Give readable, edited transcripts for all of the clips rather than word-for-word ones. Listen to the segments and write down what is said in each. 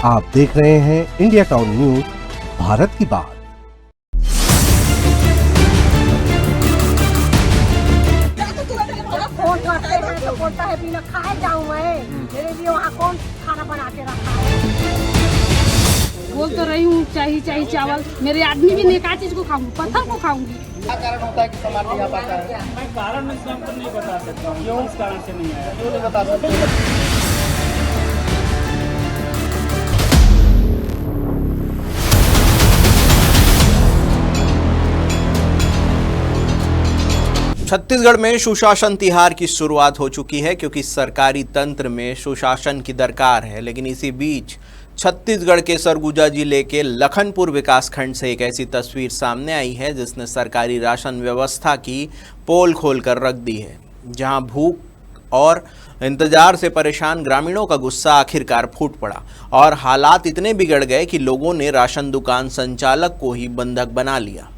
आप देख रहे हैं इंडिया टाउन न्यूज, भारत की बात। फोन करते हैं तो बोलता है बिना खाए जाऊं मैं, मेरे लिए वहाँ कौन खाना बना के रखा है। बोल तो रही हूँ चाहिए चावल, मेरे आदमी भी नहीं का चीज को खाऊंगी, पत्थर को खाऊंगी। क्या कारण होता है कि सामान नहीं आ पाता है? मैं कारण इसका हमको नहीं बता सकता हूँ, क्यों इस कारण से नहीं आया। क्यों नहीं बता सकते? छत्तीसगढ़ में सुशासन तिहार की शुरुआत हो चुकी है, क्योंकि सरकारी तंत्र में सुशासन की दरकार है। लेकिन इसी बीच छत्तीसगढ़ के सरगुजा जिले के लखनपुर विकासखंड से एक ऐसी तस्वीर सामने आई है जिसने सरकारी राशन व्यवस्था की पोल खोलकर रख दी है, जहां भूख और इंतजार से परेशान ग्रामीणों का गुस्सा आखिरकार फूट पड़ा और हालात इतने बिगड़ गए कि लोगों ने राशन दुकान संचालक को ही बंधक बना लिया।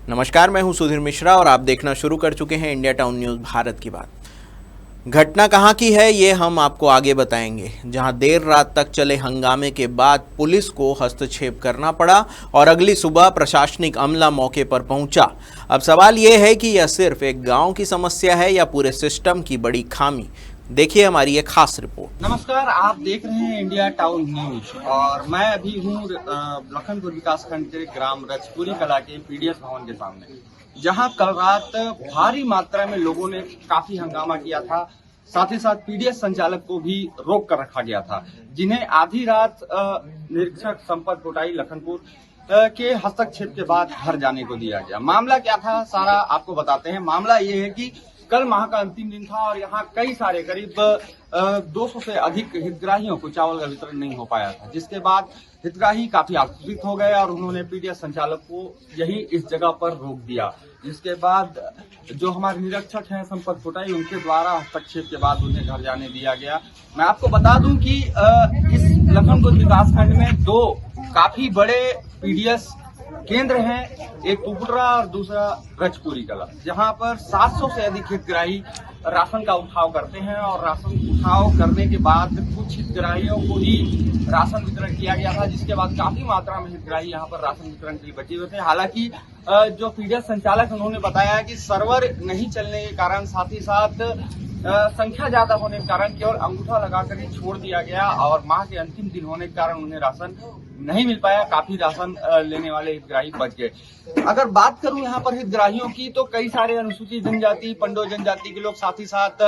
नमस्कार, मैं हूं सुधीर मिश्रा और आप देखना शुरू कर चुके हैं इंडिया टाउन न्यूज़, भारत की बात। घटना कहां की है ये हम आपको आगे बताएंगे, जहां देर रात तक चले हंगामे के बाद पुलिस को हस्तक्षेप करना पड़ा और अगली सुबह प्रशासनिक अमला मौके पर पहुंचा। अब सवाल ये है कि यह सिर्फ एक गांव की समस्या है या पूरे सिस्टम की बड़ी खामी। देखिए हमारी एक खास रिपोर्ट। नमस्कार, आप देख रहे हैं इंडिया टाउन न्यूज और मैं अभी हूँ लखनपुर विकासखंड के ग्राम रजपुरी कला के पीडीएस भवन के सामने, जहां कल रात भारी मात्रा में लोगों ने काफी हंगामा किया था। साथ ही साथ पीडीएस संचालक को भी रोक कर रखा गया था, जिन्हें आधी रात निरीक्षक संपत कोटाई लखनपुर के हस्तक्षेप के बाद घर जाने को दिया गया। मामला क्या था सारा आपको बताते हैं। मामला ये है कि कल माह का अंतिम दिन था और यहाँ कई सारे करीब 200 से अधिक हितग्राहियों को चावल का वितरण नहीं हो पाया था, जिसके बाद हितग्राही काफी आक्रोशित हो गए और उन्होंने पीडीएस संचालक को यही इस जगह पर रोक दिया। जिसके बाद जो हमारे निरीक्षक हैं संपत कोटाई, उनके द्वारा हस्तक्षेप के बाद उन्हें घर जाने दिया गया। मैं आपको बता दूं कि इस लखनपुर विकासखंड में दो काफी बड़े पीडीएस केंद्र हैं, एक पुपरा और दूसरा रजपुरी कला, जहां पर 700 से अधिक हितग्राही राशन का उठाव करते हैं और राशन उठाव करने के बाद कुछ हितग्राहियों को ही राशन वितरण किया गया था, जिसके बाद काफी मात्रा में हितग्राही यहां पर राशन वितरण के लिए बचे हुए थे। हालांकि जो पीडीएस संचालक उन्होंने बताया है कि सर्वर नहीं चलने के कारण, साथ ही साथ संख्या ज्यादा होने के कारण केवल अंगूठा लगाकर ही छोड़ दिया गया और माह के अंतिम दिन होने के कारण उन्हें राशन नहीं मिल पाया। काफी राशन लेने वाले हितग्राही बच गए। अगर बात करूं यहाँ पर हितग्राहियों की, तो कई सारे अनुसूचित जनजाति, पंडो जनजाति के लोग, साथ ही साथ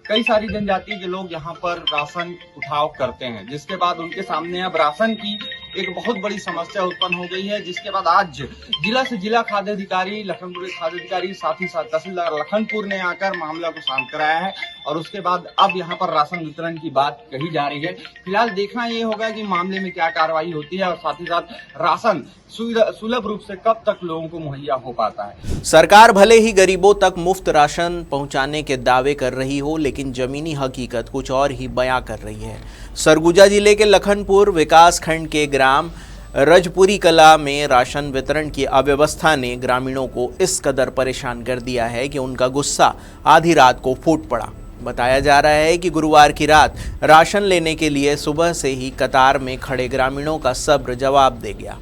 कई सारी जनजाति के लोग यहाँ पर राशन उठाव करते हैं, जिसके बाद उनके सामने अब राशन की एक बहुत बड़ी समस्या उत्पन्न हो गई है। जिसके बाद आज जिला से जिला खाद्य अधिकारी, लखनपुर खाद्य अधिकारी, साथ ही साथ तहसीलदार लखनपुर ने आकर मामला को शांत कराया है और उसके बाद अब यहाँ पर राशन वितरण की बात कही जा रही है। फिलहाल देखना ये होगा कि मामले में क्या कार्रवाई होती है और साथ ही साथ राशन सुलभ रूप से कब तक लोगों को मुहैया हो पाता है। सरकार भले ही गरीबों तक मुफ्त राशन पहुंचाने के दावे कर रही हो, लेकिन जमीनी हकीकत कुछ और ही बयां कर रही है। सरगुजा जिले के लखनपुर विकासखंड के ग्राम रजपुरी कला में राशन वितरण की अव्यवस्था ने ग्रामीणों को इस कदर परेशान कर दिया है कि उनका गुस्सा आधी रात को फूट पड़ा। बताया जा रहा है कि गुरुवार की रात राशन लेने के लिए सुबह से ही कतार में खड़े ग्रामीणों का सब्र जवाब दे गया।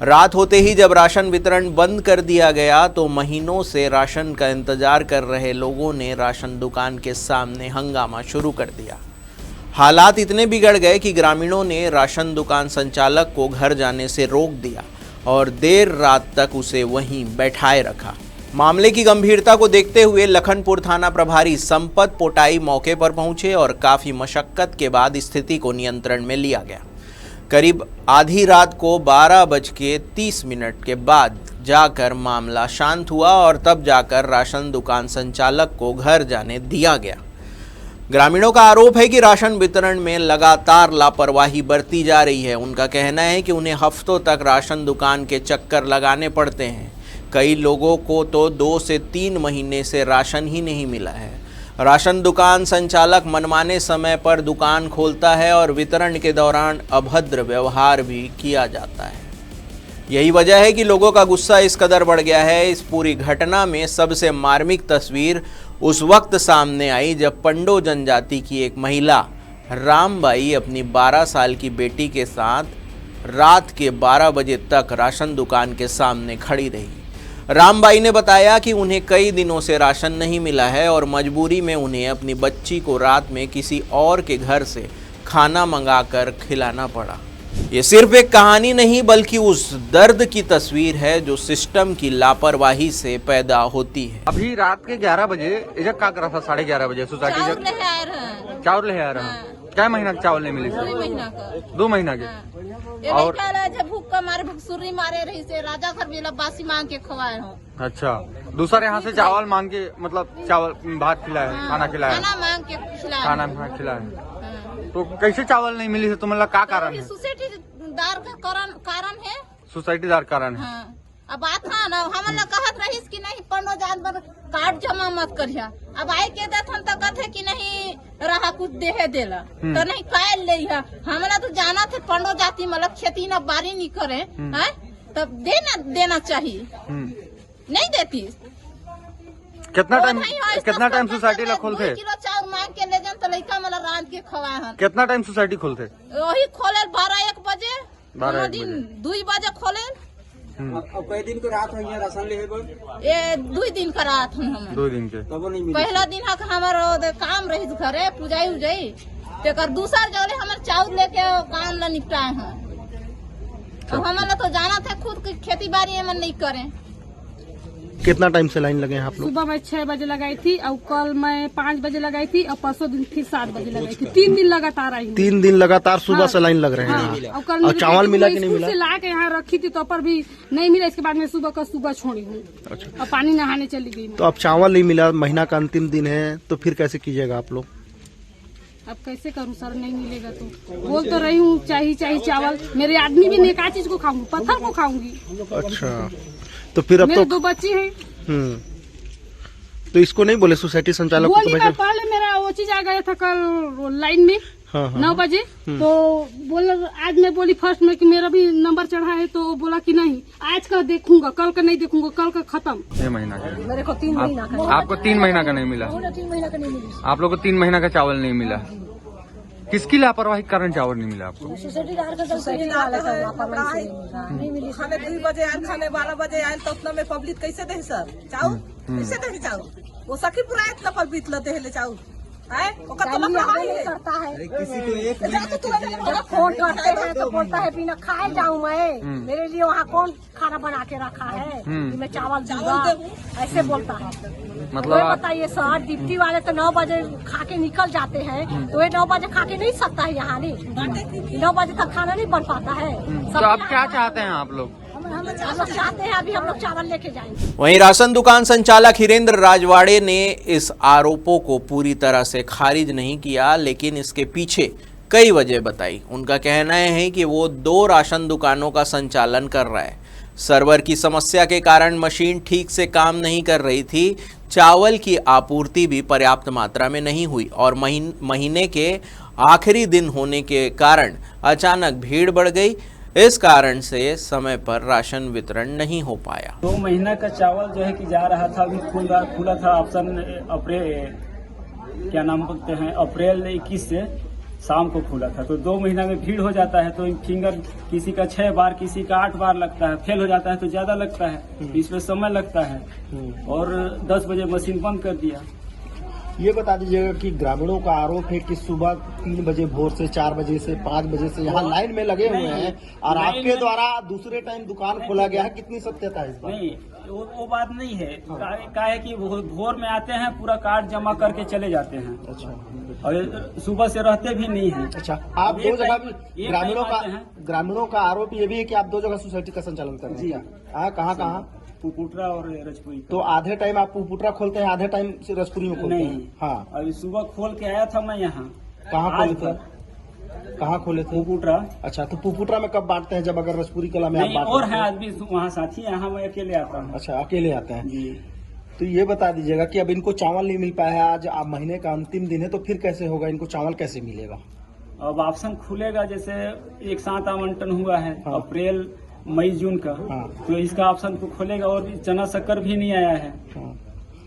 रात होते ही जब राशन वितरण बंद कर दिया गया तो महीनों से राशन का इंतजार कर रहे लोगों ने राशन दुकान के सामने हंगामा शुरू कर दिया। हालात इतने बिगड़ गए कि ग्रामीणों ने राशन दुकान संचालक को घर जाने से रोक दिया और देर रात तक उसे वहीं बैठाए रखा। मामले की गंभीरता को देखते हुए लखनपुर थाना प्रभारी संपत पोटाई मौके पर पहुंचे और काफी मशक्कत के बाद स्थिति को नियंत्रण में लिया गया। करीब आधी रात को 12:30 के बाद जाकर मामला शांत हुआ और तब जाकर राशन दुकान संचालक को घर जाने दिया गया। ग्रामीणों का आरोप है कि राशन वितरण में लगातार लापरवाही बरती जा रही है। उनका कहना है कि उन्हें हफ्तों तक राशन दुकान के चक्कर लगाने पड़ते हैं। कई लोगों को तो 2 से 3 महीने से राशन ही नहीं मिला है। राशन दुकान संचालक मनमाने समय पर दुकान खोलता है और वितरण के दौरान अभद्र व्यवहार भी किया जाता है। यही वजह है कि लोगों का गुस्सा इस कदर बढ़ गया है। इस पूरी घटना में सबसे मार्मिक तस्वीर उस वक्त सामने आई जब पंडो जनजाति की एक महिला रामबाई अपनी 12 साल की बेटी के साथ रात के 12 बजे तक राशन दुकान के सामने खड़ी रही। रामबाई ने बताया कि उन्हें कई दिनों से राशन नहीं मिला है और मजबूरी में उन्हें अपनी बच्ची को रात में किसी और के घर से खाना मंगाकर खिलाना पड़ा। ये सिर्फ एक कहानी नहीं बल्कि उस दर्द की तस्वीर है जो सिस्टम की लापरवाही से पैदा होती है। अभी रात के 11 बजे इधर क्या कर रहा था? 11:30 बजे सोसाइटी चावल ले आ रहे चावल ले आ रहा है। क्या महीना का चावल नहीं मिली? 2 महीना का। 2 महीना के। और जब भूख का मारे भूखसुरी मारे रही से राजा घर भी बासी मांग के खवाए हो। अच्छा, दूसरे यहाँ से चावल मांग के मतलब चावल भात खिलाए, खाना खिलाया, खाना मांग के खिलाए, खाना खिलाए। तो कैसे चावल नहीं मिली है? तो मतलब क्या कारण है? सोसाइटीदार का कारण है। सोसाइटीदार कारण है। हाँ। अब बात था ना, हम लोग कहत रही कि नहीं पन्नो जानवर कार्ड जमा मत करिया। अब आए के देथन तो कहते कि नहीं रहा कुछ देहे देला तो नहीं कायल ले। हमरा तो जाना थे पन्नो जाति मतलब खेती न बारी नहीं करे है तब देना चाहिए। नहीं देती। कितना टाइम सोसाइटी ला खोलते? किलो चावल मांग के ले जान तो लड़का मतलब रांध के खवाए हन। कितना टाइम सोसाइटी खोलते? वही खोले 12-1 बजे, 12-1 दिन 2 बजे खोले। कई दिन के रात हो गया राशन ले ये 2 दिन का रात हम 2 दिन के। तब नहीं पहला दिन हमारा काम रही घरे पूजाई उजाई तो दूसरा जगह हमारे चावल लेके काम ला निपटाए हैं। अब हमारा तो जाना था खुद की खेती बाड़ी हम नहीं करें। कितना टाइम से लाइन लगे हैं आप लोग? सुबह मैं 6 बजे लगाई थी और कल मैं 5 बजे लगाई थी और परसों दिन फिर 7 बजे लगाई थी। 3 दिन लगातार आई हूँ। 3 दिन लगातार सुबह से लाइन लग रहे हैं। और कल और चावल मिला कि नहीं मिला? से ला के यहाँ रखी थी तो पर भी नहीं मिला। इसके बाद मैं सुबह छोड़ी हूँ। अच्छा। और पानी नहाने चली गई। तो अब चावल नहीं मिला, महीना का अंतिम दिन है, तो फिर कैसे कीजिएगा आप लोग? अब कैसे करूँ सर, नहीं मिलेगा तो बोल तो रही हूँ चाहिए चावल। मेरे आदमी भी नहीं, का चीज को खाऊंगी, पत्थर को खाऊंगी। अच्छा, तो फिर अब मेरे तो 2 बच्चे हैं। तो इसको नहीं बोले सोसाइटी संचालक को? बोली पहले मेरा वो चीज आ गया था कल लाइन में 9 बजे तो बोला आज मैं बोली फर्स्ट में कि मेरा भी नंबर चढ़ा है तो बोला कि नहीं आज का देखूंगा, कल का नहीं देखूंगा, कल का खत्म। 6 महीना का मेरे को 3 महीना का। आपको 3 महीना का नहीं मिला? 3 महीना का नहीं मिली। आप लोग को 3 महीना का चावल नहीं मिला। किसकी लापरवाही के कारण चावल नहीं मिला आपको? सोसाइटीदार का लापरवाही नहीं मिली। खाने 2 बजे आयल, खाने 12 बजे आयल तो उतना में पब्लिक कैसे दे सर चावल? कैसे दे चावल? वो सखी पूरा इतना पब्लिक लेते हैं चावल है ओकर तो करता है। किसी को एक फोन करते हैं तो बोलता है बिना खाए जाऊँ मैं, मेरे लिए वहाँ कौन खाना बना के रखा है कि मैं चावल दूंगा, ऐसे बोलता है। मतलब बताइए सर, डिप्टी वाले तो 9 बजे खा के निकल जाते हैं तो ये 9 बजे खा के नहीं सकता है यहाँ नहीं। 9 बजे तक खाना नहीं बन पाता है। तो आप क्या चाहते हैं आप लोग? हम लोग चाहते हैं अभी हम लोग चावल लेके जाएंगे। वहीं राशन दुकान संचालक हिरेंद्र राजवाड़े ने इस आरोपों को पूरी तरह से खारिज नहीं किया, लेकिन इसके पीछे कई वजह बताई। उनका कहना है कि वो 2 राशन दुकानों का संचालन कर रहा है। सर्वर की समस्या के कारण मशीन ठीक से काम नहीं कर रही थी, चावल की आपूर्ति भी पर्याप्त मात्रा में नहीं हुई और महीने के आखिरी दिन होने के कारण अचानक भीड़ बढ़ गई। इस कारण से समय पर राशन वितरण नहीं हो पाया। 2 महीना का चावल जो है कि जा रहा था, अभी खुला था ऑप्शन अप्रैल 21 से शाम को खुला था। तो 2 महीना में भीड़ हो जाता है तो फिंगर किसी का 6 बार किसी का 8 बार लगता है, फेल हो जाता है तो ज्यादा लगता है, इसमें समय लगता है। और 10 बजे मशीन बंद कर दिया। ये बता दीजिएगा कि ग्रामीणों का आरोप है कि सुबह 3 बजे भोर से 4 बजे से 5 बजे से यहाँ लाइन में लगे हुए हैं और आपके द्वारा दूसरे टाइम दुकान खोला गया है। कितनी सत्यता है इस बात? नहीं, वो बात नहीं है। क्या है कि भोर में आते हैं, पूरा कार्ड जमा करके चले जाते हैं। अच्छा। और सुबह से रहते भी नहीं है। अच्छा, आप 2 जगह भी ग्रामीणों का आरोप ये भी है कि आप 2 जगह सोसाइटी का संचालन कर रहे हैं। कहाँ? पुपुटरा और रजपुरी। तो आधे टाइम आप पुपुटरा खोलते हैं, आधे टाइम से रजपुरी में खोलते हैं? नहीं। हाँ, अभी सुबह खोल के आया था मैं यहाँ। कहाँ खोले थे? पुपुटरा। अच्छा, तो पुपुटरा में कब बांटते हैं जब अगर रजपुरी कला में आप बांटते हैं? और है आदमी वहाँ साथी, यहाँ मैं अकेले आता हूँ। अच्छा, अकेले आते हैं जी। तो ये बता दीजिएगा कि अब इनको चावल नहीं मिल पाया है, आज आप महीने का अंतिम दिन है, तो फिर कैसे होगा? इनको चावल कैसे मिलेगा? अब ऑप्शन खुलेगा, जैसे एक साथ आवंटन हुआ है अप्रैल मई जून का, तो इसका ऑप्शन को खोलेगा। और चना शक्कर भी नहीं आया है।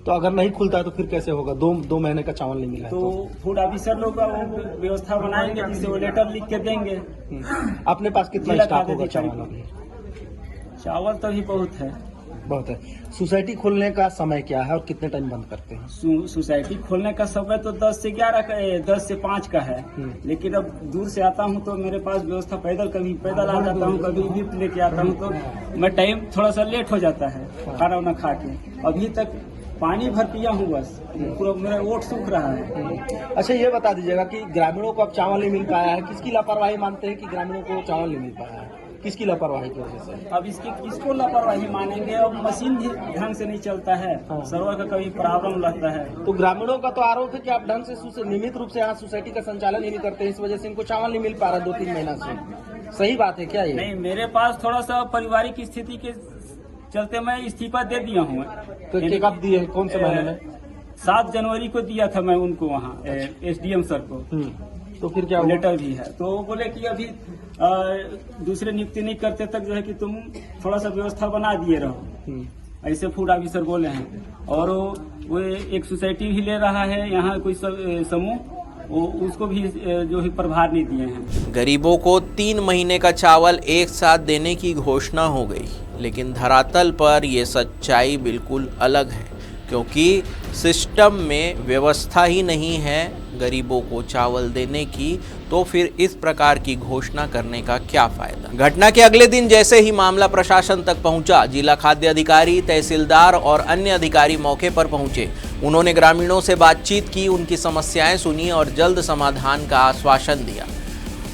तो अगर नहीं खुलता है तो फिर कैसे होगा? दो महीने का चावल नहीं मिला है तो फूड ऑफिसर लोग का वो व्यवस्था बनाएंगे, जिससे वो लेटर लिख के देंगे। अपने पास कितना जिला स्टॉक खाद्य होगा अधिकारी चावल अभी? चावल तो अभी बहुत है। बहुत है। सोसाइटी खोलने का समय क्या है और कितने टाइम बंद करते हैं? सोसाइटी खोलने का समय तो 10 से 11 का 10 से 5 का है, लेकिन अब दूर से आता हूँ तो मेरे पास व्यवस्था कभी पैदल आ जाता हूँ, कभी लिफ्ट लेके आता हूँ, तो मैं टाइम थोड़ा सा लेट हो जाता है खाना वाना खा के। अभी तक पानी भर पिया हूँ बस, पूरा मेरा ओट सूख रहा है। अच्छा, ये बता दीजिएगा कि ग्रामीणों को अब चावल नहीं मिल पाया है, किसकी लापरवाही मानते हैं कि ग्रामीणों को चावल नहीं मिल पाया है? किसकी लापरवाही की वजह से? अब किसको लापरवाही मानेंगे? अब मशीन भी ढंग से नहीं चलता है, सर्वर का कभी प्रॉब्लम लगता है। तो ग्रामीणों का तो आरोप है कि आप ढंग से नियमित रूप से यहाँ सोसाइटी का संचालन ही नहीं करते, इस वजह से इनको चावल नहीं मिल पा रहा 2-3 महीना से। सही बात है क्या ये? नहीं, मेरे पास थोड़ा सा पारिवारिक स्थिति के चलते मैं इस्तीफा दे दिया हूँ। तो कब दिए, कौन से महीने में? 7 जनवरी को दिया था मैं उनको वहाँ SDM सर को। तो फिर क्या हुआ? लेटर भी है, तो वो बोले कि अभी दूसरे नियुक्ति नहीं करते तक जो है कि तुम थोड़ा सा व्यवस्था बना दिए रहो, ऐसे फूड ऑफिसर बोले हैं। और वो एक सोसाइटी भी ले रहा है यहाँ कोई समूह, वो उसको भी जो है प्रभार नहीं दिए हैं। गरीबों को 3 महीने का चावल एक साथ देने की घोषणा हो गई, लेकिन धरातल पर ये सच्चाई बिल्कुल अलग है, क्योंकि सिस्टम में व्यवस्था ही नहीं है गरीबों को चावल देने की, तो फिर इस प्रकार की घोषणा करने का क्या फायदा। घटना के अगले दिन जैसे ही मामला प्रशासन तक पहुंचा, जिला खाद्य अधिकारी, तहसीलदार और अन्य अधिकारी मौके पर पहुंचे। उन्होंने ग्रामीणों से बातचीत की, उनकी समस्याएं सुनी और जल्द समाधान का आश्वासन दिया।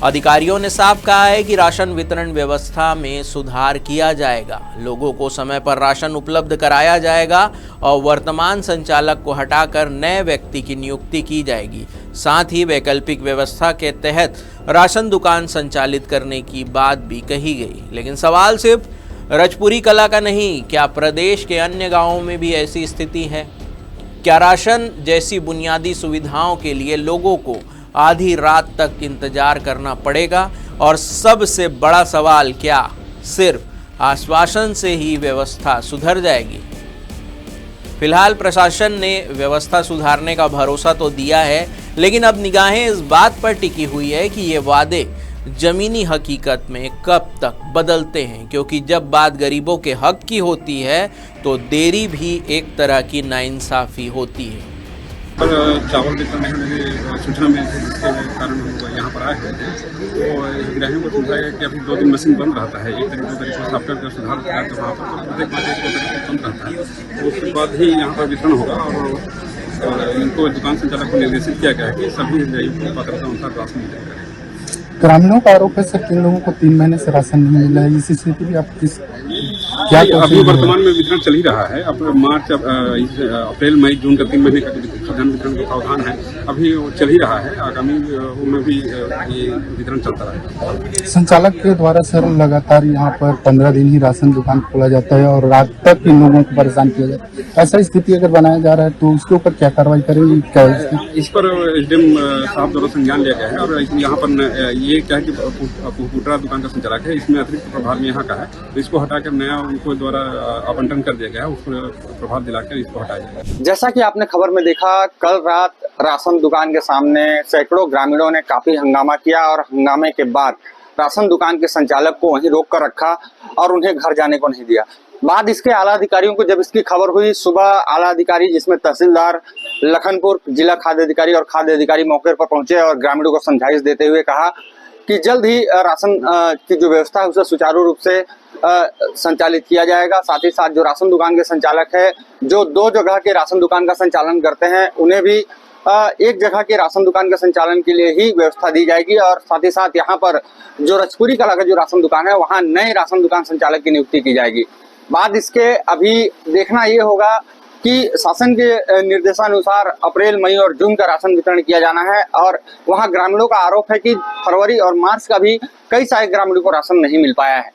अधिकारियों ने साफ कहा है कि राशन वितरण व्यवस्था में सुधार किया जाएगा, लोगों को समय पर राशन उपलब्ध कराया जाएगा और वर्तमान संचालक को हटाकर नए व्यक्ति की नियुक्ति की जाएगी। साथ ही वैकल्पिक व्यवस्था के तहत राशन दुकान संचालित करने की बात भी कही गई। लेकिन सवाल सिर्फ रजपुरी कला का नहीं, क्या प्रदेश के अन्य गांवों में भी ऐसी स्थिति है? क्या राशन जैसी बुनियादी सुविधाओं के लिए लोगों को आधी रात तक इंतजार करना पड़ेगा? और सबसे बड़ा सवाल, क्या सिर्फ आश्वासन से ही व्यवस्था सुधर जाएगी? फिलहाल प्रशासन ने व्यवस्था सुधारने का भरोसा तो दिया है, लेकिन अब निगाहें इस बात पर टिकी हुई है कि ये वादे जमीनी हकीकत में कब तक बदलते हैं, क्योंकि जब बात गरीबों के हक की होती है तो देरी भी एक तरह की नाइंसाफी होती है। पर चावल वितरण मेरी सूचना में जिसके कारण हम यहाँ पर आए हैं, तो ग्रामीणों को समझाया कि अभी 2 दिन मशीन बंद रहता है। एक तरीके से सॉफ्टवेयर का सुधार होता है, तो वहाँ पर प्रत्येक तरीके बंद रहता है, तो उसके बाद ही यहाँ पर वितरण होगा। और इनको दुकान संचालक को निर्देशित किया गया है कि सभी को पात्रता अनुसार राशन मिलेगा। ग्रामीणों का आरोप है सर कि इन लोगों को 3 महीने से राशन नहीं मिला है। इस स्थिति में आप क्या अभी वर्तमान में वितरण चल ही रहा है। अब मार्च, अप्रैल, मई, जून का 3 महीने का जन वितरण का प्रावधान है, अभी वो चल ही रहा है। आगामी में भी ये वितरण चलता रहेगा। संचालक के द्वारा सर लगातार यहाँ पर 15 दिन ही राशन दुकान खोला जाता है और रात तक इन लोगों को परेशान किया जाता है। ऐसा स्थिति अगर बनाया जा रहा है तो उसके ऊपर क्या कार्रवाई करेंगे? क्या इस पर SDM साहब द्वारा संज्ञान लिया गया है। और यहाँ पर ये क्या है कि पुटरा दुकान का संचालक है, इसमें अतिरिक्त प्रभार में यहाँ का है, तो इसको हटाकर नया उनको द्वारा आवंटन कर दिया गया है, उसको प्रभाव दिलाकर इसको हटाया जाएगा। जैसा कि आपने खबर में देखा, कल रात राशन दुकान के सामने सैकड़ों ग्रामीणों ने काफी हंगामा किया और हंगामे के बाद राशन दुकान के संचालक को वहीं रोक कर रखा और उन्हें घर जाने को नहीं दिया। बाद इसके आला अधिकारियों को जब इसकी खबर हुई, सुबह आला अधिकारी जिसमें तहसीलदार लखनपुर, जिला खाद्य अधिकारी और खाद्य अधिकारी मौके पर पहुंचे और ग्रामीणों को समझाइश देते हुए कहा कि जल्द ही राशन की जो व्यवस्था है उसे सुचारू रूप से संचालित किया जाएगा। साथ ही साथ जो राशन दुकान के संचालक है, जो 2 जगह के राशन दुकान का संचालन करते हैं, उन्हें भी एक जगह के राशन दुकान के संचालन के लिए ही व्यवस्था दी जाएगी। और साथ ही साथ यहाँ पर जो रजपुरी कला का जो राशन दुकान है, वहाँ नए राशन दुकान संचालक की नियुक्ति की जाएगी। बाद इसके अभी देखना ये होगा कि शासन के निर्देशानुसार अप्रैल, मई और जून का राशन वितरण किया जाना है। और वहाँ ग्रामीणों का आरोप है कि फरवरी और मार्च का भी कई सारे ग्रामीणों को राशन नहीं मिल पाया है।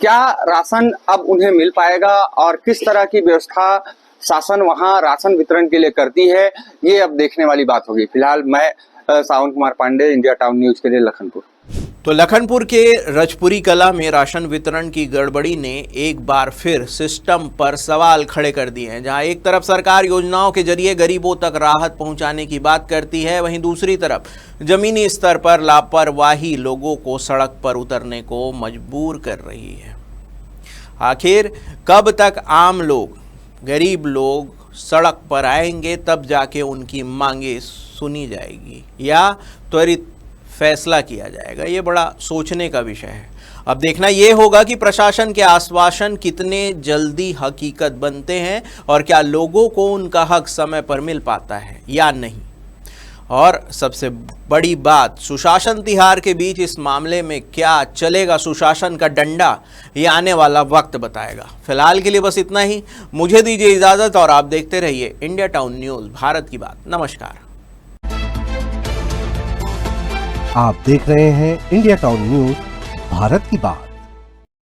क्या राशन अब उन्हें मिल पाएगा और किस तरह की व्यवस्था शासन वहां राशन वितरण के लिए करती है, ये अब देखने वाली बात होगी। फिलहाल मैं Sawan Kumar Pandey, India town news के लिए लखनपुर। तो लखनपुर के रजपुरी कला में राशन वितरण की गड़बड़ी ने एक बार फिर सिस्टम पर सवाल खड़े कर दिए हैं। जहां एक तरफ सरकार योजनाओं के जरिए गरीबों तक राहत पहुंचाने की बात करती है, वहीं दूसरी तरफ जमीनी स्तर पर लापरवाही लोगों को सड़क पर उतरने को मजबूर कर रही है। आखिर कब तक आम लोग, गरीब लोग सड़क पर आएंगे, तब जाके उनकी मांगे सुनी जाएगी या त्वरित फैसला किया जाएगा? ये बड़ा सोचने का विषय है। अब देखना यह होगा कि प्रशासन के आश्वासन कितने जल्दी हकीकत बनते हैं और क्या लोगों को उनका हक समय पर मिल पाता है या नहीं। और सबसे बड़ी बात, सुशासन तिहार के बीच इस मामले में क्या चलेगा सुशासन का डंडा, ये आने वाला वक्त बताएगा। फिलहाल के लिए बस इतना ही, मुझे दीजिए इजाजत और आप देखते रहिए इंडिया टाउन न्यूज़, भारत की बात। नमस्कार। आप देख रहे हैं इंडिया टाउन न्यूज़, भारत की बात।